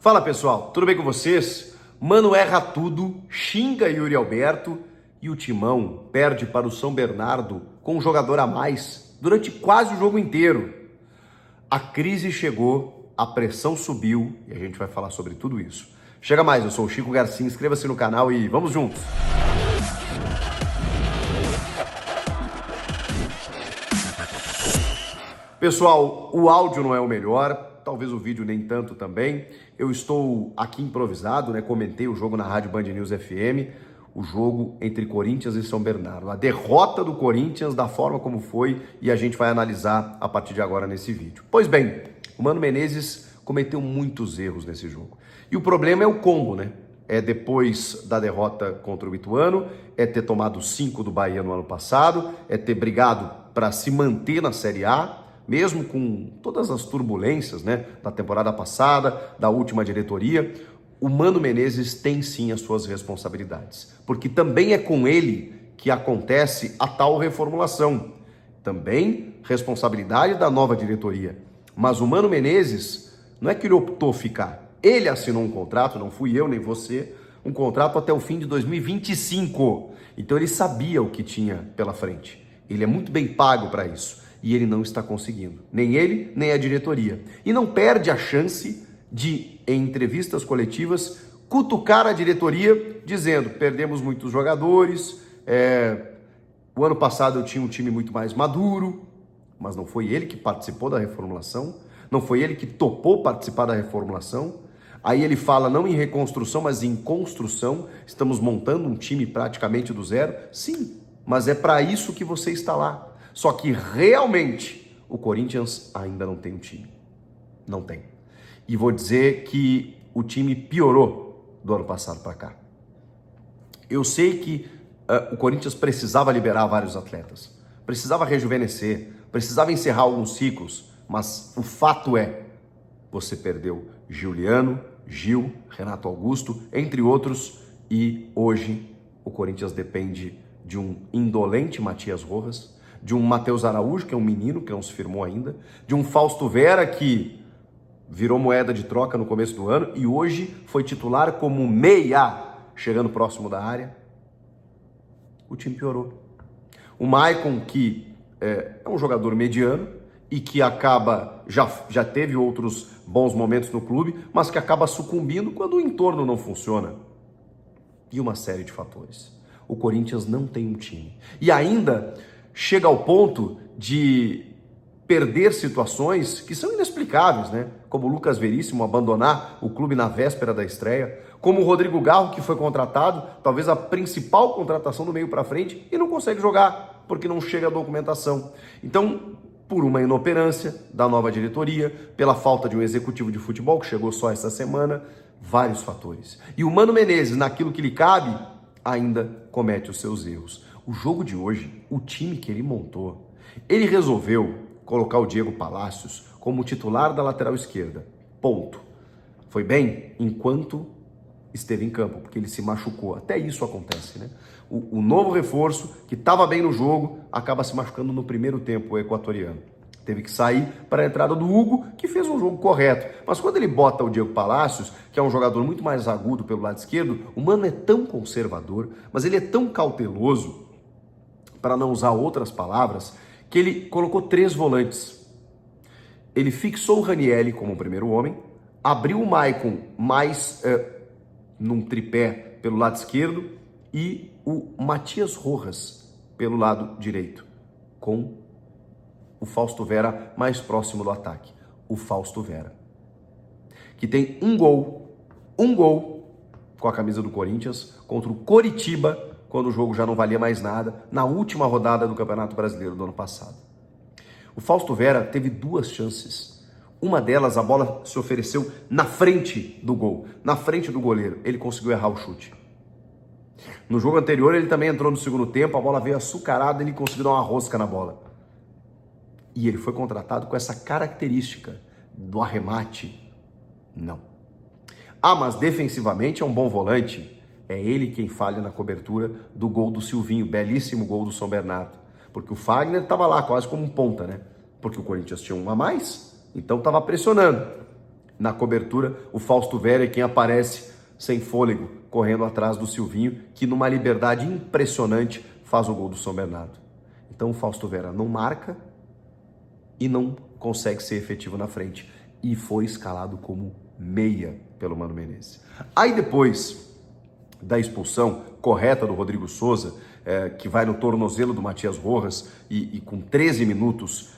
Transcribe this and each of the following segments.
Fala pessoal, tudo bem com vocês? Mano erra tudo, xinga Yuri Alberto e o Timão perde para o São Bernardo com um jogador a mais durante quase o jogo inteiro. A crise chegou, a pressão subiu e a gente vai falar sobre tudo isso. Chega mais, eu sou o Chico Garcia, inscreva-se no canal e vamos juntos! Pessoal, o áudio não é o melhor, talvez o vídeo nem tanto também. Eu estou aqui improvisado, né? Comentei o jogo na Rádio Band News FM, o jogo entre Corinthians e São Bernardo. A derrota do Corinthians, da forma como foi, e a gente vai analisar a partir de agora nesse vídeo. Pois bem, o Mano Menezes cometeu muitos erros nesse jogo. E o problema é o combo, né? É depois da derrota contra o Ituano, é ter tomado 5 do Bahia no ano passado, é ter brigado para se manter na Série A, mesmo com todas as turbulências, né, da temporada passada, da última diretoria. O Mano Menezes tem sim as suas responsabilidades, porque também é com ele que acontece a tal reformulação. Também responsabilidade da nova diretoria. Mas o Mano Menezes, não é que ele optou ficar. Ele assinou um contrato, não fui eu nem você, um contrato até o fim de 2025. Então ele sabia o que tinha pela frente. Ele é muito bem pago para isso. E ele não está conseguindo. Nem ele, nem a diretoria. E não perde a chance de, em entrevistas coletivas, cutucar a diretoria, dizendo: perdemos muitos jogadores, o ano passado eu tinha um time muito mais maduro, mas não foi ele que participou da reformulação, não foi ele que topou participar da reformulação. Aí ele fala não em reconstrução, mas em construção. Estamos montando um time praticamente do zero. Sim, mas é para isso que você está lá. Só que realmente o Corinthians ainda não tem um time. Não tem. E vou dizer que o time piorou do ano passado para cá. Eu sei que o Corinthians precisava liberar vários atletas. Precisava rejuvenescer. Precisava encerrar alguns ciclos. Mas o fato é, você perdeu Giuliano, Gil, Renato Augusto, entre outros. E hoje o Corinthians depende de um indolente Matias Rojas, de um Matheus Araújo, que é um menino, que não se firmou ainda, de um Fausto Vera, que virou moeda de troca no começo do ano e hoje foi titular como meia, chegando próximo da área. O time piorou. O Maicon, que é um jogador mediano e que acaba, já teve outros bons momentos no clube, mas que acaba sucumbindo quando o entorno não funciona. E uma série de fatores. O Corinthians não tem um time. E ainda chega ao ponto de perder situações que são inexplicáveis, né? Como o Lucas Veríssimo abandonar o clube na véspera da estreia, como o Rodrigo Garro, que foi contratado, talvez a principal contratação do meio para frente, e não consegue jogar, porque não chega a documentação. Então, por uma inoperância da nova diretoria, pela falta de um executivo de futebol, que chegou só essa semana, vários fatores. E o Mano Menezes, naquilo que lhe cabe, ainda comete os seus erros. O jogo de hoje, o time que ele montou, ele resolveu colocar o Diego Palacios como titular da lateral esquerda. Ponto. Foi bem enquanto esteve em campo, porque ele se machucou. Até isso acontece, né? O novo reforço, que estava bem no jogo, acaba se machucando no primeiro tempo, o equatoriano. Teve que sair para a entrada do Hugo, que fez um jogo correto. Mas quando ele bota o Diego Palacios, que é um jogador muito mais agudo pelo lado esquerdo, o Mano é tão conservador, mas ele é tão cauteloso, para não usar outras palavras, que ele colocou 3 volantes. Ele fixou o Ranieri como o primeiro homem, abriu o Maicon mais num tripé pelo lado esquerdo e o Matias Rojas pelo lado direito, com o Fausto Vera mais próximo do ataque. O Fausto Vera, que tem um gol com a camisa do Corinthians contra o Coritiba, quando o jogo já não valia mais nada, na última rodada do Campeonato Brasileiro do ano passado. O Fausto Vera teve 2 chances. Uma delas, a bola se ofereceu na frente do gol, na frente do goleiro. Ele conseguiu errar o chute. No jogo anterior, ele também entrou no segundo tempo, a bola veio açucarada, ele conseguiu dar uma rosca na bola. E ele foi contratado com essa característica do arremate. Não. Ah, mas defensivamente é um bom volante. É ele quem falha na cobertura do gol do Silvinho, belíssimo gol do São Bernardo. Porque o Fagner estava lá quase como um ponta, né? Porque o Corinthians tinha um a mais, então estava pressionando. Na cobertura, o Fausto Vera é quem aparece sem fôlego, correndo atrás do Silvinho, que numa liberdade impressionante faz o gol do São Bernardo. Então o Fausto Vera não marca e não consegue ser efetivo na frente. E foi escalado como meia pelo Mano Menezes. Aí depois da expulsão correta do Rodrigo Souza, que vai no tornozelo do Matias Rojas e com 13 minutos,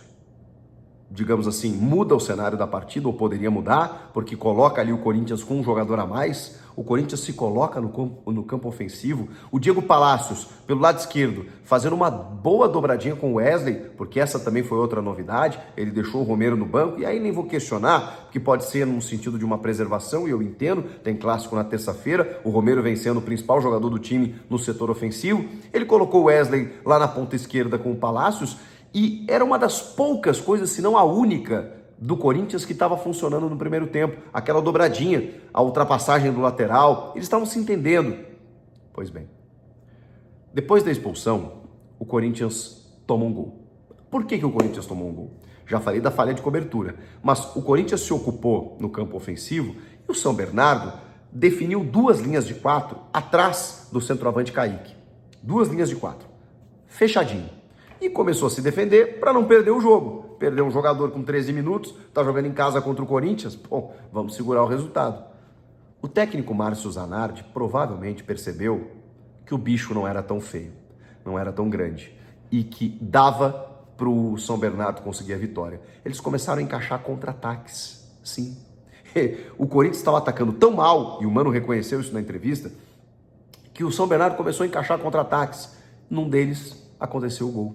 digamos assim, muda o cenário da partida, ou poderia mudar, porque coloca ali o Corinthians com um jogador a mais, o Corinthians se coloca no campo ofensivo, o Diego Palacios, pelo lado esquerdo, fazendo uma boa dobradinha com o Wesley, porque essa também foi outra novidade, ele deixou o Romero no banco, e aí nem vou questionar, que pode ser num sentido de uma preservação, e eu entendo, tem clássico na terça-feira, o Romero vem sendo o principal jogador do time no setor ofensivo, ele colocou o Wesley lá na ponta esquerda com o Palacios, e era uma das poucas coisas, se não a única, do Corinthians que estava funcionando no primeiro tempo. Aquela dobradinha, a ultrapassagem do lateral, eles estavam se entendendo. Pois bem, depois da expulsão, o Corinthians tomou um gol. Por que o Corinthians tomou um gol? Já falei da falha de cobertura, mas o Corinthians se ocupou no campo ofensivo e o São Bernardo definiu 2 linhas de 4 atrás do centroavante Kaique. 2 linhas de 4, fechadinho. E começou a se defender para não perder o jogo. Perdeu um jogador com 13 minutos, está jogando em casa contra o Corinthians, bom, vamos segurar o resultado. O técnico Márcio Zanardi provavelmente percebeu que o bicho não era tão feio, não era tão grande, e que dava para o São Bernardo conseguir a vitória. Eles começaram a encaixar contra-ataques, sim. O Corinthians estava atacando tão mal, e o Mano reconheceu isso na entrevista, que o São Bernardo começou a encaixar contra-ataques. Num deles aconteceu o gol.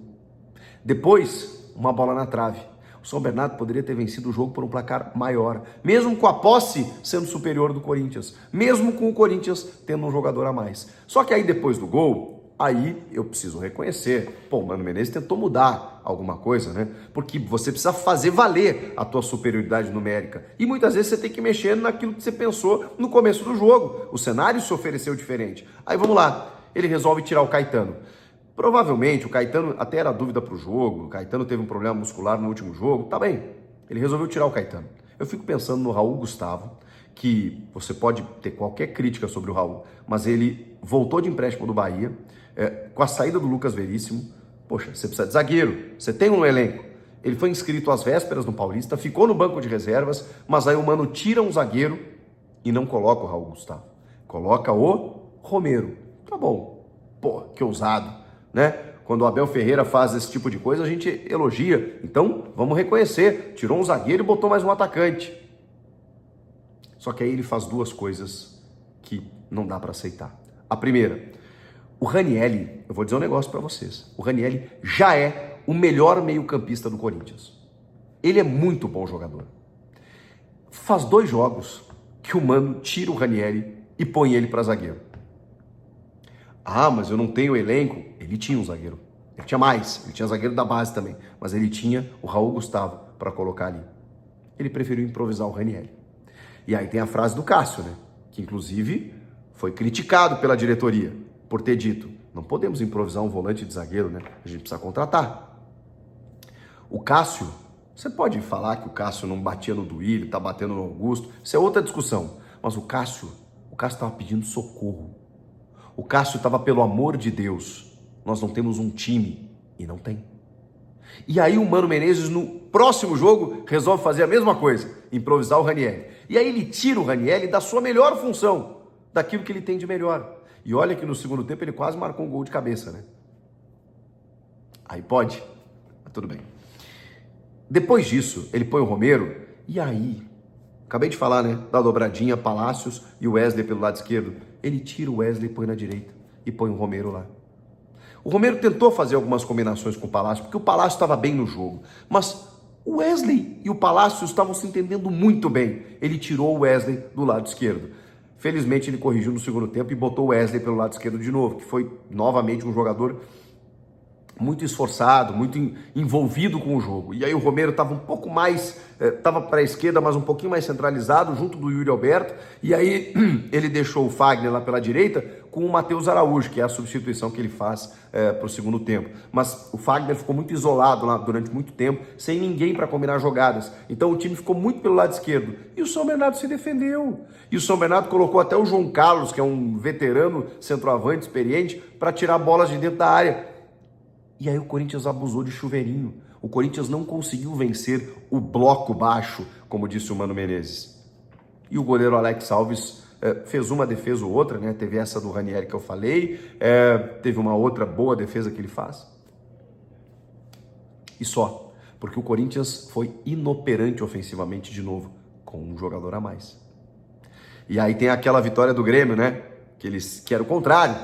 Depois, uma bola na trave. O São Bernardo poderia ter vencido o jogo por um placar maior, mesmo com a posse sendo superior do Corinthians, mesmo com o Corinthians tendo um jogador a mais. Só que aí depois do gol, aí eu preciso reconhecer, o Mano Menezes tentou mudar alguma coisa, né? Porque você precisa fazer valer a tua superioridade numérica. E muitas vezes você tem que mexer naquilo que você pensou no começo do jogo. O cenário se ofereceu diferente. Aí vamos lá, ele resolve tirar o Caetano. Provavelmente o Caetano até era dúvida para o jogo, o Caetano teve um problema muscular no último jogo, tá bem, ele resolveu tirar o Caetano. Eu fico pensando no Raul Gustavo, que você pode ter qualquer crítica sobre o Raul, mas ele voltou de empréstimo do Bahia, com a saída do Lucas Veríssimo, poxa, você precisa de zagueiro, você tem um elenco. Ele foi inscrito às vésperas no Paulista, ficou no banco de reservas, mas aí o Mano tira um zagueiro e não coloca o Raul Gustavo, coloca o Romero. Tá bom, pô, que ousado. Né? Quando o Abel Ferreira faz esse tipo de coisa, a gente elogia. Então, vamos reconhecer. Tirou um zagueiro e botou mais um atacante. Só que aí ele faz 2 coisas que não dá para aceitar. A primeira, o Ranielli, eu vou dizer um negócio para vocês. O Ranielli já é o melhor meio-campista do Corinthians. Ele é muito bom jogador. Faz 2 jogos que o Mano tira o Ranielli e põe ele para zagueiro. Ah, mas eu não tenho elenco. Ele tinha um zagueiro. Ele tinha mais. Ele tinha zagueiro da base também. Mas ele tinha o Raul Gustavo para colocar ali. Ele preferiu improvisar o Ranielli. E aí tem a frase do Cássio, né? Que inclusive foi criticado pela diretoria por ter dito: não podemos improvisar um volante de zagueiro, né? A gente precisa contratar. O Cássio, você pode falar que o Cássio não batia no Duílio, tá batendo no Augusto. Isso é outra discussão. Mas o Cássio estava pedindo socorro. O Cássio estava, pelo amor de Deus, nós não temos um time, e não tem. E aí o Mano Menezes, no próximo jogo, resolve fazer a mesma coisa, improvisar o Ranielli. E aí ele tira o Ranielli da sua melhor função, daquilo que ele tem de melhor. E olha que no segundo tempo ele quase marcou um gol de cabeça, né? Aí pode, mas tudo bem. Depois disso, ele põe o Romero, e aí, acabei de falar, né, da dobradinha, Palacios e o Wesley pelo lado esquerdo. Ele tira o Wesley e põe na direita, e põe o Romero lá. O Romero tentou fazer algumas combinações com o Palacios, porque o Palacios estava bem no jogo, mas o Wesley e o Palacios estavam se entendendo muito bem. Ele tirou o Wesley do lado esquerdo. Felizmente ele corrigiu no segundo tempo e botou o Wesley pelo lado esquerdo de novo, que foi novamente um jogador muito esforçado, muito envolvido com o jogo. E aí o Romero estava um pouco mais, estava para a esquerda, mas um pouquinho mais centralizado, junto do Yuri Alberto. E aí ele deixou o Fagner lá pela direita com o Matheus Araújo, que é a substituição que ele faz para o segundo tempo. Mas o Fagner ficou muito isolado lá durante muito tempo, sem ninguém para combinar jogadas. Então o time ficou muito pelo lado esquerdo. E o São Bernardo se defendeu. E o São Bernardo colocou até o João Carlos, que é um veterano centroavante experiente, para tirar bolas de dentro da área. E aí o Corinthians abusou de chuveirinho. O Corinthians não conseguiu vencer o bloco baixo, como disse o Mano Menezes. E o goleiro Alex Alves fez uma defesa ou outra, né? Teve essa do Ranieri que eu falei, teve uma outra boa defesa que ele faz. E só, porque o Corinthians foi inoperante ofensivamente de novo, com um jogador a mais. E aí tem aquela vitória do Grêmio, né? Que era o contrário.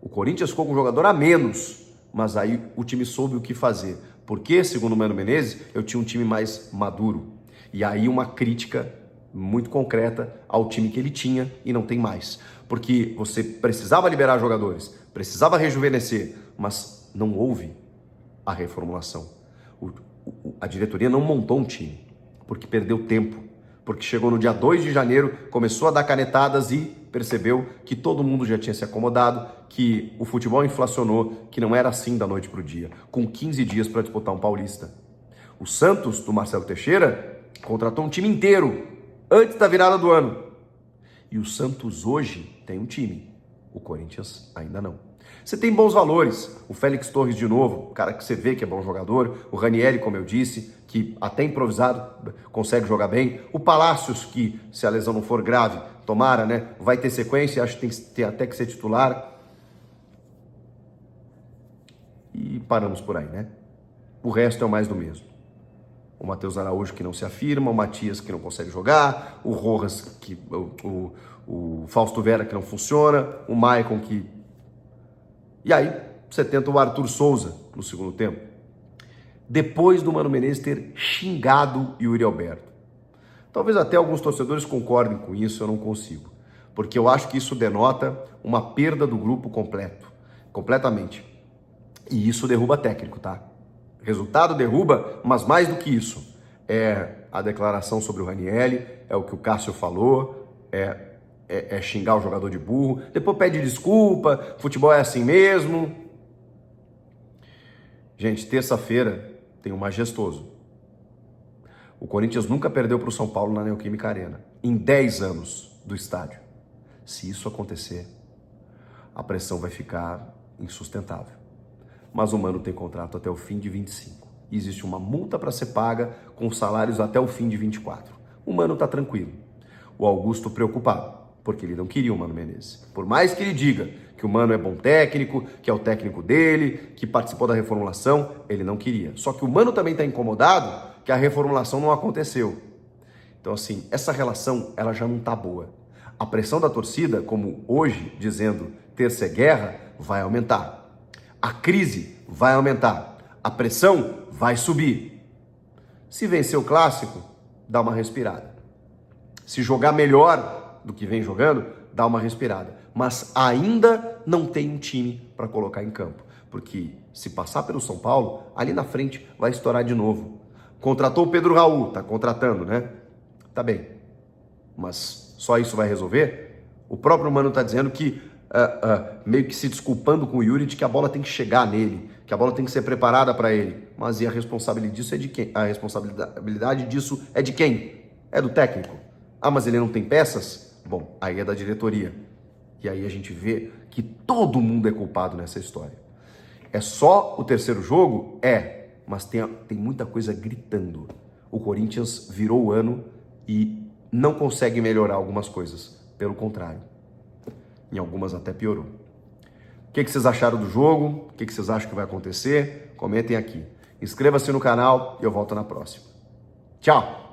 O Corinthians ficou com um jogador a menos, mas aí o time soube o que fazer. Porque, segundo o Mano Menezes, eu tinha um time mais maduro. E aí uma crítica muito concreta ao time que ele tinha e não tem mais. Porque você precisava liberar jogadores, precisava rejuvenescer, mas não houve a reformulação. A diretoria não montou um time, porque perdeu tempo. Porque chegou no dia 2 de janeiro, começou a dar canetadas e percebeu que todo mundo já tinha se acomodado, que o futebol inflacionou, que não era assim da noite para o dia, com 15 dias para disputar um paulista. O Santos, do Marcelo Teixeira, contratou um time inteiro, antes da virada do ano. E o Santos hoje tem um time, o Corinthians ainda não. Você tem bons valores, o Félix Torres de novo, o cara que você vê que é bom jogador, o Ranieri, como eu disse, que até improvisado consegue jogar bem, o Palácios, que se a lesão não for grave, tomara, né, vai ter sequência, acho que tem até que ser titular. E paramos por aí, né? O resto é o mais do mesmo. O Matheus Araújo que não se afirma, o Matias que não consegue jogar, o Rojas, o Fausto Vera que não funciona, o Maicon que... E aí, você tenta o Arthur Souza no segundo tempo. Depois do Mano Menezes ter xingado o Yuri Alberto. Talvez até alguns torcedores concordem com isso, eu não consigo. Porque eu acho que isso denota uma perda do grupo completamente. E isso derruba técnico, tá? Resultado derruba, mas mais do que isso. É a declaração sobre o Ranieri, é o que o Cássio falou, é xingar o jogador de burro, depois pede desculpa, futebol é assim mesmo. Gente, terça-feira tem um majestoso. O Corinthians nunca perdeu para o São Paulo na Neoquímica Arena, em 10 anos do estádio. Se isso acontecer, a pressão vai ficar insustentável. Mas o Mano tem contrato até o fim de 25. E existe uma multa para ser paga com salários até o fim de 24. O Mano está tranquilo. O Augusto preocupado, porque ele não queria o Mano Menezes. Por mais que ele diga que o Mano é bom técnico, que é o técnico dele, que participou da reformulação, ele não queria. Só que o Mano também está incomodado que a reformulação não aconteceu. Então, assim, essa relação, ela já não está boa. A pressão da torcida, como hoje, dizendo terça é guerra, vai aumentar. A crise vai aumentar. A pressão vai subir. Se vencer o clássico, dá uma respirada. Se jogar melhor do que vem jogando, dá uma respirada. Mas ainda não tem um time para colocar em campo. Porque se passar pelo São Paulo, ali na frente vai estourar de novo. Contratou o Pedro Raul, tá contratando, né? Tá bem. Mas só isso vai resolver? O próprio Mano tá dizendo que, meio que se desculpando com o Yuri, de que a bola tem que chegar nele, que a bola tem que ser preparada para ele. Mas e a responsabilidade disso é de quem? A responsabilidade disso é de quem? É do técnico. Ah, mas ele não tem peças? Bom, aí é da diretoria. E aí a gente vê que todo mundo é culpado nessa história. É só o terceiro jogo? Mas tem muita coisa gritando. O Corinthians virou o ano e não consegue melhorar algumas coisas. Pelo contrário. Em algumas até piorou. O que vocês acharam do jogo? O que vocês acham que vai acontecer? Comentem aqui. Inscreva-se no canal e eu volto na próxima. Tchau!